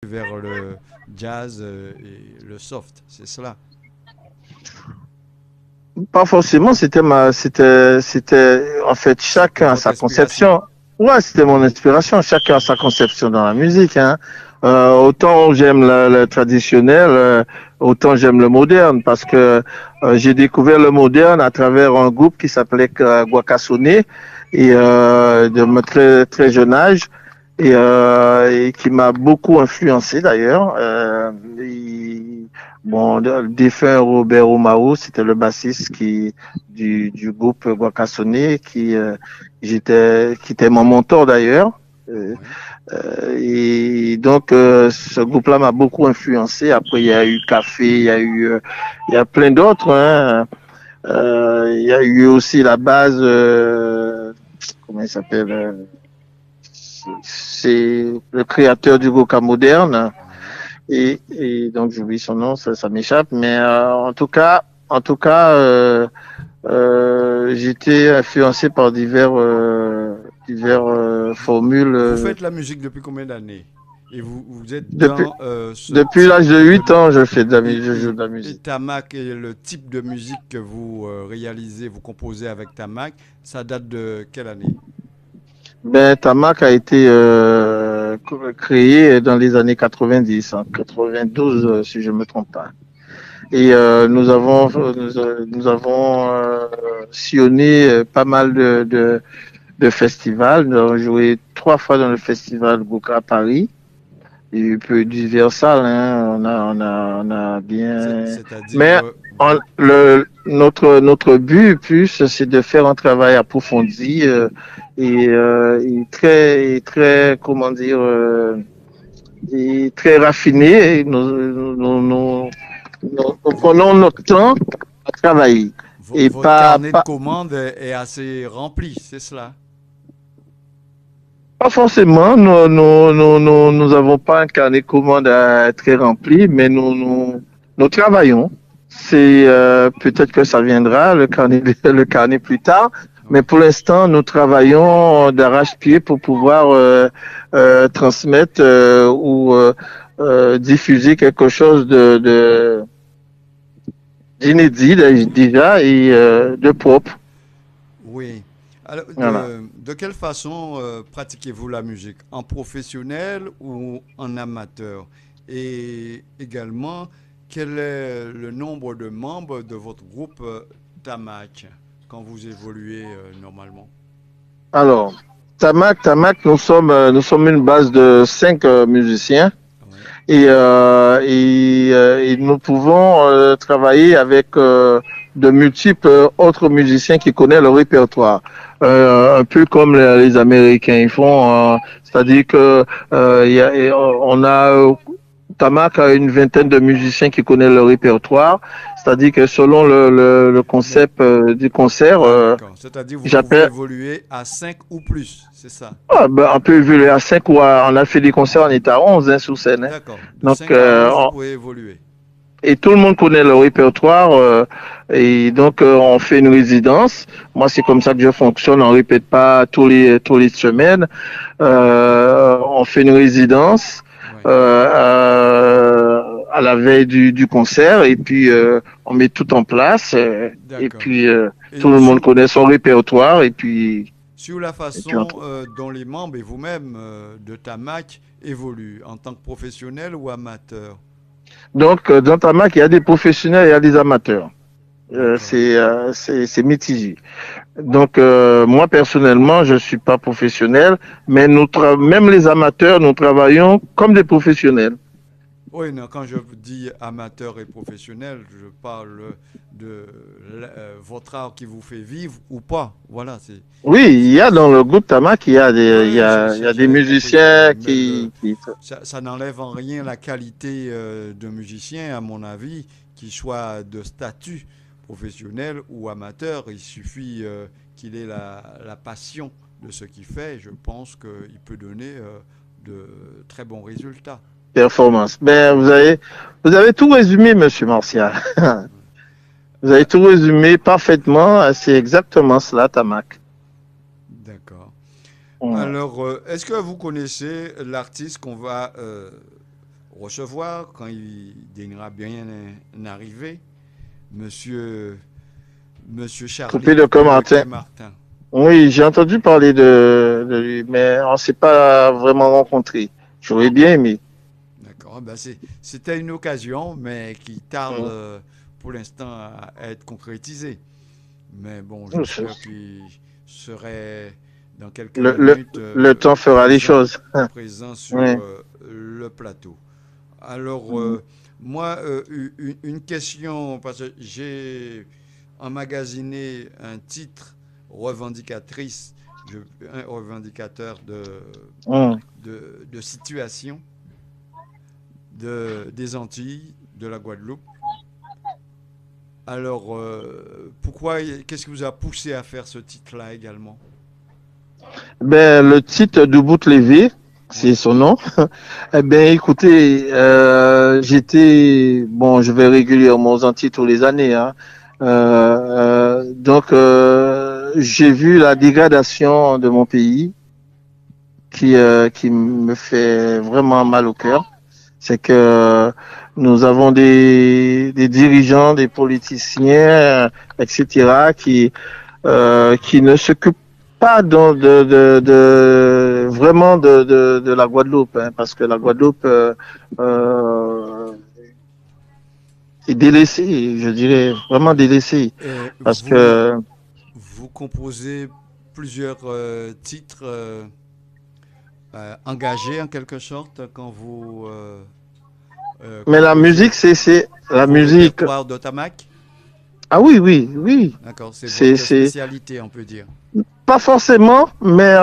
vers le jazz et le soft, c'est cela. Pas forcément, en fait, C'était chacun a votre sa inspiration. conception. Ouais, c'était mon inspiration. Chacun a sa conception dans la musique, hein. Autant j'aime le traditionnel, autant j'aime le moderne parce que j'ai découvert le moderne à travers un groupe qui s'appelait Guacasone de mon très très jeune âge et qui m'a beaucoup influencé d'ailleurs. Bon, le défunt Robert Omao, c'était le bassiste du groupe Guacasone qui était mon mentor d'ailleurs. Euh, Oui. et donc, ce groupe-là m'a beaucoup influencé. Après, il y a eu Café, il y a plein d'autres, hein. Il y a eu aussi la base, comment il s'appelle? C'est le créateur du Goka moderne. Oui. Et donc j'oublie son nom, ça m'échappe. Mais en tout cas, j'étais influencé par divers formules. Vous faites la musique depuis combien d'années? Et vous êtes Depuis, dans ce depuis type l'âge de de... 8 ans, je fais je joue Et de la et musique. Tamac et le type de musique que vous réalisez, vous composez avec Tamac, ça date de quelle année? Ben, Tamac a été créé dans les années 90, en 92, si je me trompe pas. Et nous avons sillonné pas mal de festivals. Nous avons joué 3 fois dans le festival Bouca à Paris. Et puis divers salles, hein. On a bien. C'est-à-dire, Mais notre but plus, c'est de faire un travail approfondi et très, comment dire, et très raffiné. Nous prenons notre temps à travailler et votre carnet de commandes est assez rempli, c'est cela? pas forcément. Nous avons pas un carnet de commandes très rempli, mais nous travaillons. C'est peut-être que ça viendra le carnet plus tard, mais Oui. pour l'instant, nous travaillons d'arrache-pied pour pouvoir transmettre ou diffuser quelque chose d'inédit déjà et de propre. Oui. Alors, Voilà. de quelle façon pratiquez-vous la musique? En professionnel ou en amateur? Et également, quel est le nombre de membres de votre groupe Tamac quand vous évoluez normalement? Alors, nous sommes une base de 5 musiciens Oui. et nous pouvons travailler avec de multiples autres musiciens qui connaissent le répertoire. Un peu comme les Américains ils font, c'est-à-dire que on a Tamak a une vingtaine de musiciens qui connaissent le répertoire, c'est-à-dire que selon le Mais, concept du concert, d'accord. C'est-à-dire vous pouvez j'appelle évoluer à 5 ou plus, c'est ça? on peut évoluer à 5 on a fait des concerts, on est à 11 hein, sur scène. Hein. D'accord. De Donc, 5 à 11, vous pouvez évoluer. et tout le monde connaît le répertoire et donc on fait une résidence. Moi, c'est comme ça que je fonctionne. On répète pas tous les semaines. On fait une résidence Oui. à la veille du concert et puis on met tout en place et D'accord. puis tout Et le monde connaît son répertoire sur la et puis on façon dont les membres et vous-même de Tamac évoluent en tant que professionnel ou amateur. donc dans ta marque, il y a des professionnels, il y a des amateurs. D'accord. C'est mitigé. Donc moi personnellement, je suis pas professionnel, mais même les amateurs, nous travaillons comme des professionnels. Oui, non, quand je dis amateur et professionnel, je parle de votre art qui vous fait vivre ou pas. Voilà, Oui, il y a dans le groupe Tamak, oui, il y a des j'avais compris. musiciens Mais ça n'enlève en rien la qualité de musicien, à mon avis, qu'il soit de statut professionnel ou amateur. Il suffit qu'il ait la passion de ce qu'il fait. Je pense qu'il peut donner de très bons résultats. performances. Ben vous avez tout résumé, Monsieur Martial. Vous avez tout résumé parfaitement. C'est exactement cela, Tamak. D'accord. Mm. Alors, est-ce que vous connaissez l'artiste qu'on va recevoir quand il daignera bien arriver. Monsieur, Monsieur Charlie Coupé de Coupé de Comartin. Martin. Oui, j'ai entendu parler de lui, mais on ne s'est pas vraiment rencontré. J'aurais bien aimé. D'accord. Ben c'était une occasion, mais qui tarde Hum. pour l'instant à être concrétisée. Mais bon, Le, j'espère qu'il serait dans quelques le, minutes le temps fera les choses. présent sur Oui. le plateau. Alors, Hum. moi, une question, parce que j'ai emmagasiné un titre revendicatrice, un revendicateur Hum. de situation des Antilles, de la Guadeloupe. Alors, qu'est-ce qui vous a poussé à faire ce titre-là également? Ben, le titre de Boutlevé, c'est Oui, son nom. Eh ben, écoutez, bon, je vais régulièrement aux Antilles tous les années, hein. Donc, j'ai vu la dégradation de mon pays qui me fait vraiment mal au cœur. C'est que nous avons des dirigeants, des politiciens, etc., qui ne s'occupent pas vraiment de la Guadeloupe, hein, parce que la Guadeloupe euh, est délaissée, je dirais vraiment délaissée, et parce que vous composez plusieurs titres engagés en quelque sorte quand vous mais la composez musique, c'est la vos musique. répertoires d'Otamac. Ah oui, oui, oui, D'accord, c'est votre c'est spécialité, on peut dire. pas forcément, mais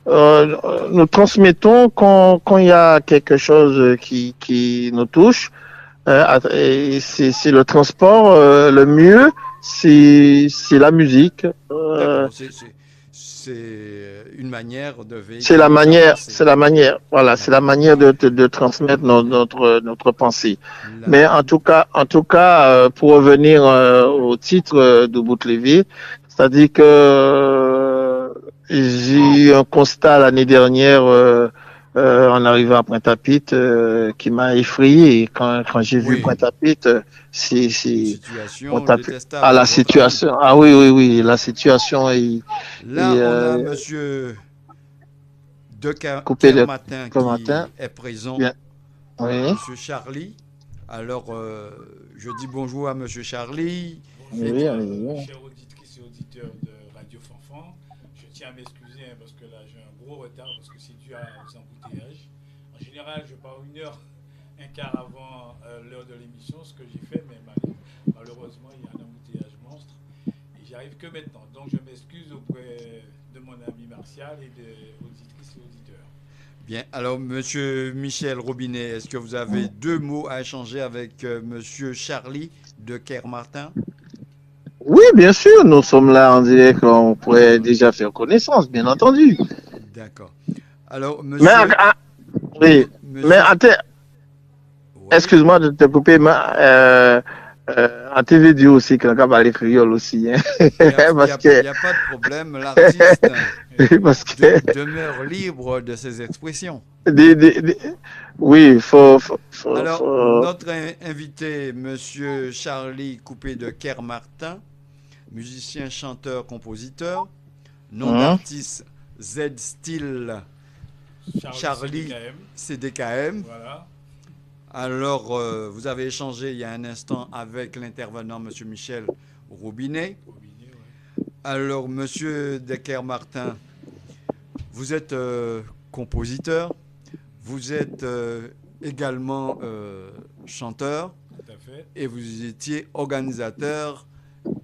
nous transmettons quand il y a quelque chose qui nous touche. Et c'est le transport, le mieux, c'est la musique. D'accord, c'est une manière de véhiculer sa pensée. C'est la manière, voilà, c'est la D'accord. manière de transmettre notre pensée. Mais La- en tout cas, pour revenir au titre de Boutlevé, c'est-à-dire que j'ai eu un constat l'année dernière en arrivant à Pointe-à-Pitre qui m'a effrayé. Quand j'ai vu oui, Pointe-à-Pitre, une c'est situation Pointe-à-Pitre. Ah, détestable la à votre avis. situation. Ah oui, oui, oui, la situation est Là, on a Monsieur coupée de Kermatin Comartin. qui est présent, Bien. Oui, Monsieur Charlie. Alors, je dis bonjour à Monsieur Charlie. oui, Bonjour, allez-y. chers auditrices et auditeurs de Radio Fanfan. Je tiens à m'excuser hein, parce que là j'ai un gros retard parce que c'est dû aux embouteillages. En général, je pars une heure, un quart avant l'heure de l'émission, ce que j'ai fait, mais malheureusement, il y a un embouteillage monstre et j'y arrive que maintenant. Donc je m'excuse auprès de mon ami Martial et des auditrices et auditeurs. Bien, alors Monsieur Michel Robinet, est-ce que vous avez deux mots à échanger avec Monsieur Charlie de Kermartin? Oui, bien sûr, nous sommes là en direct, on pourrait déjà faire connaissance, bien entendu. D'accord. Alors, Mais, oui, mais Monsieur, oui, excuse-moi de te couper, mais en TV dit aussi qu'on a parlé créole aussi, hein. Parce que, y a pas de problème. L'artiste parce que, demeure libre de ses expressions. des, des, des- oui, Alors, notre invité, Monsieur Charlie Coupé de Kermartin, musicien, chanteur, compositeur, nom hein, d'artiste Z Style Charlie Charlie CDKM, CDKM. voilà. Alors, vous avez échangé il y a un instant avec l'intervenant, Monsieur Michel Robinet. Robinet, ouais. Alors, Monsieur Decker Martin, vous êtes compositeur, vous êtes également chanteur Tout à fait. et vous étiez organisateur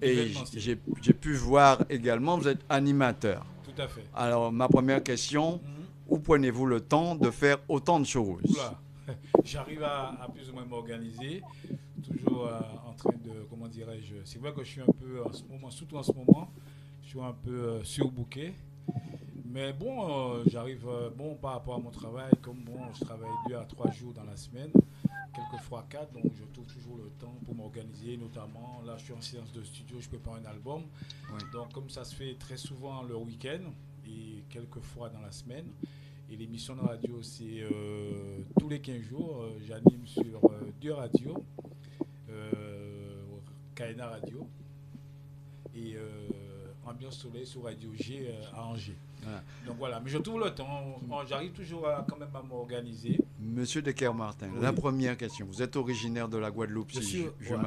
et Événementiel, j'ai pu voir également, vous êtes animateur. tout à fait. Alors, ma première question, Mhm. où prenez-vous le temps de faire autant de choses? Oula, j'arrive à plus ou moins m'organiser, toujours en train de, comment dirais-je, c'est vrai que je suis un peu en ce moment, surtout en ce moment, je suis un peu surbooké, mais bon, j'arrive, bon, par rapport à mon travail, comme bon, je travaille 2 à 3 jours dans la semaine, quelquefois 4, donc je trouve toujours le temps pour m'organiser, notamment, là je suis en séance de studio, je prépare un album, Oui. donc comme ça se fait très souvent le week-end et quelquefois dans la semaine, Et l'émission de radio, c'est tous les 15 jours. J'anime sur deux radios, Kaina Radio et Ambiance Soleil sur Radio G à Angers. Voilà. Donc voilà, mais je trouve le temps, j'arrive toujours quand même à m'organiser. Monsieur Decker-Martin, oui. La première question, vous êtes originaire de la Guadeloupe, si je ne